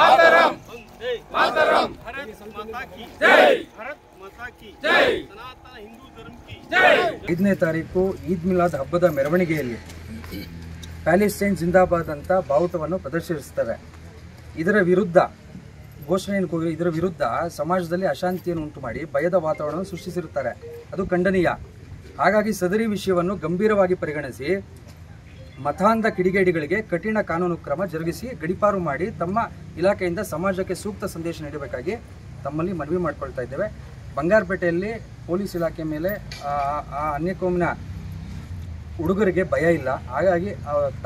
मातरम, मातरम, भारत माता की जय, भारत माता की जय, सनातन हिंदू धर्म की जय। 5ನೇ ತಾರೀಕು ಈದ್ ಮಿಲಾದ್ ಹಬ್ಬದ ಮೆರವಣಿಗೆಯಲ್ಲಿ ಪ್ಯಾಲೆಸ್ಟೈನ್ ಜಿಂದಾಬಾದ್ ಅಂತ ಬಾವುಟವನ್ನು ಪ್ರದರ್ಶಿಸುತ್ತವೆ. ಇದರ ವಿರುದ್ಧ ಇದರ ವಿರುದ್ಧ ಸಮಾಜದಲ್ಲಿ ಅಶಾಂತಿಯನ್ನು ಉಂಟು ಮಾಡಿ ಭಯದ ವಾತಾವರಣವನ್ನು ಸೃಷ್ಟಿಸಿರುತ್ತಾರೆ. ಅದು ಖಂಡನೀಯ. ಹಾಗಾಗಿ ಸದರಿ ವಿಷಯವನ್ನು ಗಂಭೀರವಾಗಿ ಪರಿಗಣಿಸಿ ಮತಾಂಧ ಕಿಡಿಗೇಡಿಗಳಿಗೆ ಕಠಿಣ ಕಾನೂನು ಕ್ರಮ ಜರುಗಿಸಿ ಗಡೀಪಾರು ಮಾಡಿ ತಮ್ಮ ಇಲಾಖೆಯಿಂದ ಸಮಾಜಕ್ಕೆ ಸೂಕ್ತ ಸಂದೇಶ ನೀಡಬೇಕಾಗಿ ತಮ್ಮಲ್ಲಿ ಮನವಿ ಮಾಡಿಕೊಳ್ತಾ ಇದ್ದೇವೆ. ಬಂಗಾರಪೇಟೆಯಲ್ಲಿ ಪೊಲೀಸ್ ಇಲಾಖೆ ಮೇಲೆ ಆ ಅನ್ಯಕೋಮಿನ ಹುಡುಗರಿಗೆ ಭಯ ಇಲ್ಲ. ಹಾಗಾಗಿ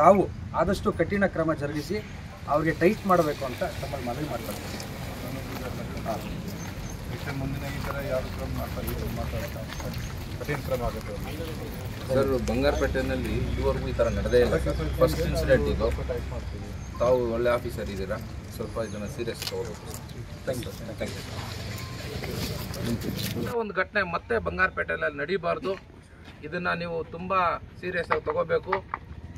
ತಾವು ಆದಷ್ಟು ಕಠಿಣ ಕ್ರಮ ಜರುಗಿಸಿ ಅವರಿಗೆ ಟೈಟ್ ಮಾಡಬೇಕು ಅಂತ ತಮ್ಮಲ್ಲಿ ಮನವಿ ಮಾಡ್ಕೊಳ್ತೀವಿ. ಸರ್, ಬಂಗಾರಪೇಟೆಯಲ್ಲಿ ಇದುವರೆಗೂ ಈ ಥರ ನಡೆದೇ ಇಲ್ಲ ಸರ್. ಫಸ್ಟ್ ಇನ್ಸಿಡೆಂಟ್ ಇದು. ತಾವು ಒಳ್ಳೆ ಆಫೀಸರ್ ಇದ್ದೀರಾ, ಸ್ವಲ್ಪ ಇದನ್ನು ಸೀರಿಯಸ್ ತಗೋಬೇಕು. ಒಂದು ಘಟನೆ ಮತ್ತೆ ಬಂಗಾರಪೇಟೆಯಲ್ಲಿ ನಡೀಬಾರ್ದು. ಇದನ್ನು ನೀವು ತುಂಬ ಸೀರಿಯಸ್ ಆಗಿ ತಗೋಬೇಕು.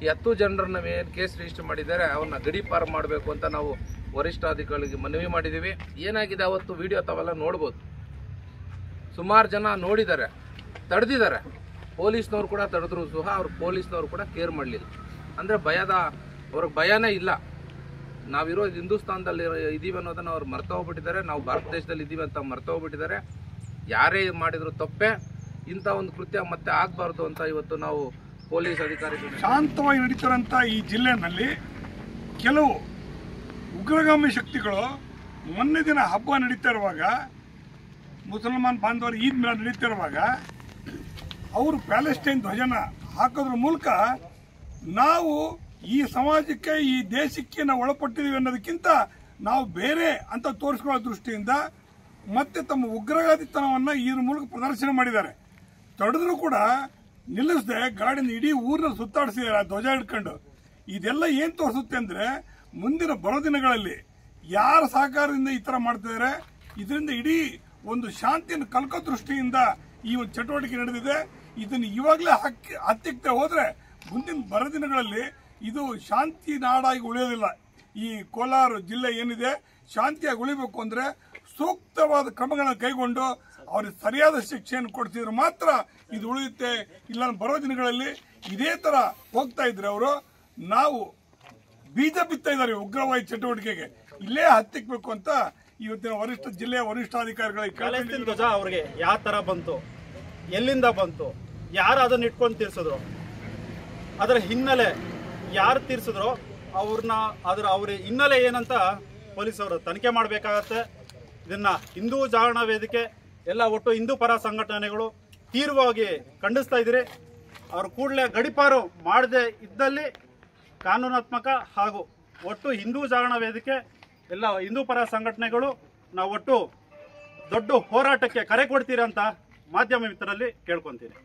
ಈ 10 ಜನರನ್ನ ಏನು ಕೇಸ್ ರಿಜಿಸ್ಟರ್ ಮಾಡಿದ್ದಾರೆ ಅವನ್ನ ಗಡೀಪಾರು ಮಾಡಬೇಕು ಅಂತ ನಾವು ವರಿಷ್ಠಾಧಿಕಾರಿಗಳಿಗೆ ಮನವಿ ಮಾಡಿದ್ದೀವಿ. ಏನಾಗಿದೆ ಅವತ್ತು ವಿಡಿಯೋ ತಾವೆಲ್ಲ ನೋಡ್ಬೋದು. ಸುಮಾರು ಜನ ನೋಡಿದ್ದಾರೆ, ತಡೆದಿದ್ದಾರೆ. ಪೊಲೀಸ್ನವ್ರು ಕೂಡ ತಡೆದ್ರು ಸಹ ಪೊಲೀಸ್ನವ್ರು ಕೂಡ ಕೇರ್ ಮಾಡಲಿಲ್ಲ. ಅಂದರೆ ಅವ್ರಿಗೆ ಭಯನೇ ಇಲ್ಲ. ನಾವಿರೋದು ಹಿಂದೂಸ್ತಾನದಲ್ಲಿ ಇದ್ದೀವಿ ಅನ್ನೋದನ್ನು ಅವ್ರು ಮರ್ತೋಗ್ಬಿಟ್ಟಿದ್ದಾರೆ. ನಾವು ಭಾರತ ದೇಶದಲ್ಲಿ ಇದ್ದೀವಿ ಅಂತ ಮರ್ತೋಗ್ಬಿಟ್ಟಿದ್ದಾರೆ. ಯಾರೇ ಮಾಡಿದ್ರು ತಪ್ಪೇ. ಇಂಥ ಒಂದು ಕೃತ್ಯ ಮತ್ತೆ ಆಗಬಾರ್ದು ಅಂತ ಇವತ್ತು ನಾವು ಪೊಲೀಸ್ ಅಧಿಕಾರಿಗಳು ಶಾಂತವಾಗಿ ನಡೀತಾರಂಥ ಈ ಜಿಲ್ಲೆಯಲ್ಲಿ ಕೆಲವು ಉಗ್ರಗಾಮಿ ಶಕ್ತಿಗಳು ಮೊನ್ನೆ ದಿನ ಹಬ್ಬ ನಡೀತಾ ಇರುವಾಗ, ಮುಸಲ್ಮಾನ್ ಬಾಂಧವರು ಈದ್ ಮಿಲಾದ್ ನಡೀತಾ ಇರುವಾಗ ಅವರು ಪ್ಯಾಲೆಸ್ಟೈನ್ ಧ್ವಜನ ಹಾಕೋದ್ರ ಮೂಲಕ ನಾವು ಈ ಸಮಾಜಕ್ಕೆ ಈ ದೇಶಕ್ಕೆ ನಾವು ಒಳಪಟ್ಟಿದ್ದೀವಿ ಅನ್ನೋದಕ್ಕಿಂತ ನಾವು ಬೇರೆ ಅಂತ ತೋರಿಸ್ಕೊಳ್ಳೋ ದೃಷ್ಟಿಯಿಂದ ಮತ್ತೆ ತಮ್ಮ ಉಗ್ರಗಾದಿತನವನ್ನು ಇದ್ರ ಮೂಲಕ ಪ್ರದರ್ಶನ ಮಾಡಿದ್ದಾರೆ. ತಡೆದ್ರು ಕೂಡ ನಿಲ್ಲಿಸದೆ ಗಾಡಿನ ಇಡೀ ಊರನ್ನ ಸುತ್ತಾಡಿಸಿದ್ದಾರೆ ಧ್ವಜ ಹಿಡ್ಕೊಂಡು. ಇದೆಲ್ಲ ಏನು ತೋರಿಸುತ್ತೆ ಅಂದರೆ ಮುಂದಿನ ಬರೋ ದಿನಗಳಲ್ಲಿ ಯಾರ ಸಹಕಾರದಿಂದ ಈ ಥರ ಮಾಡ್ತಿದ್ದಾರೆ, ಇದರಿಂದ ಇಡೀ ಒಂದು ಶಾಂತಿಯನ್ನು ಕಲ್ಕೋ ದೃಷ್ಟಿಯಿಂದ ಈ ಒಂದು ಚಟುವಟಿಕೆ ನಡೆದಿದೆ. ಇದನ್ನು ಇವಾಗಲೇ ಹತ್ತಿಕ್ತೆ ಹೋದರೆ ಮುಂದಿನ ಬರೋ ದಿನಗಳಲ್ಲಿ ಇದು ಶಾಂತಿ ನಾಡಾಗಿ ಉಳಿಯೋದಿಲ್ಲ. ಈ ಕೋಲಾರ ಜಿಲ್ಲೆ ಏನಿದೆ ಶಾಂತಿಯಾಗಿ ಉಳಿಬೇಕು ಅಂದರೆ ಸೂಕ್ತವಾದ ಕ್ರಮಗಳನ್ನು ಕೈಗೊಂಡು ಅವ್ರಿಗೆ ಸರಿಯಾದ ಶಿಕ್ಷೆಯನ್ನು ಕೊಡ್ತಿದ್ರೆ ಮಾತ್ರ ಇದು ಉಳಿಯುತ್ತೆ. ಇಲ್ಲ ಬರೋ ದಿನಗಳಲ್ಲಿ ಇದೇ ಥರ ಹೋಗ್ತಾ ಇದ್ರೆ ಅವರು ನಾವು ಬೀಜ ಬಿತ್ತಾ ಇದ್ದಾರೆ ಉಗ್ರವಾದಿ ಚಟುವಟಿಕೆಗೆ. ಇಲ್ಲೇ ಹತ್ತಿಕ್ಬೇಕು ಅಂತ ಇವತ್ತಿನ ಜಿಲ್ಲೆಯ ವರಿಷ್ಠಾಧಿಕಾರಿಗಳಿಗೆ ಧ್ವಜ ಅವ್ರಿಗೆ ಯಾವ ಥರ ಬಂತು, ಎಲ್ಲಿಂದ ಬಂತು, ಯಾರು ಅದನ್ನ ಇಟ್ಕೊಂಡು ತೀರ್ಸಿದ್ರು, ಅದರ ಹಿನ್ನೆಲೆ ಯಾರು ತೀರ್ಸಿದ್ರು ಅವ್ರ ಹಿನ್ನೆಲೆ ಏನಂತ ಪೊಲೀಸವರು ತನಿಖೆ ಮಾಡಬೇಕಾಗತ್ತೆ. ಇದನ್ನ ಹಿಂದೂ ಜಾಗರಣ ವೇದಿಕೆ ಎಲ್ಲ ಒಟ್ಟು ಹಿಂದೂ ಪರ ಸಂಘಟನೆಗಳು ತೀವ್ರವಾಗಿ ಖಂಡಿಸ್ತಾ ಇದ್ದೀರಿ. ಅವರು ಕೂಡಲೇ ಗಡೀಪಾರು ಮಾಡದೆ ಇದ್ದಲ್ಲಿ ಕಾನೂನಾತ್ಮಕ ಹಾಗೂ ಒಟ್ಟು ಹಿಂದೂ ಜಾಗರಣ ವೇದಿಕೆ ಎಲ್ಲ ಹಿಂದೂ ಪರ ಸಂಘಟನೆಗಳು ನಾವು ಒಟ್ಟು ದೊಡ್ಡ ಹೋರಾಟಕ್ಕೆ ಕರೆ ಕೊಡ್ತೀರಾ ಅಂತ ಮಾಧ್ಯಮ ಮಿತ್ರರಲ್ಲಿ ಕೇಳ್ಕೊಂತೀನಿ.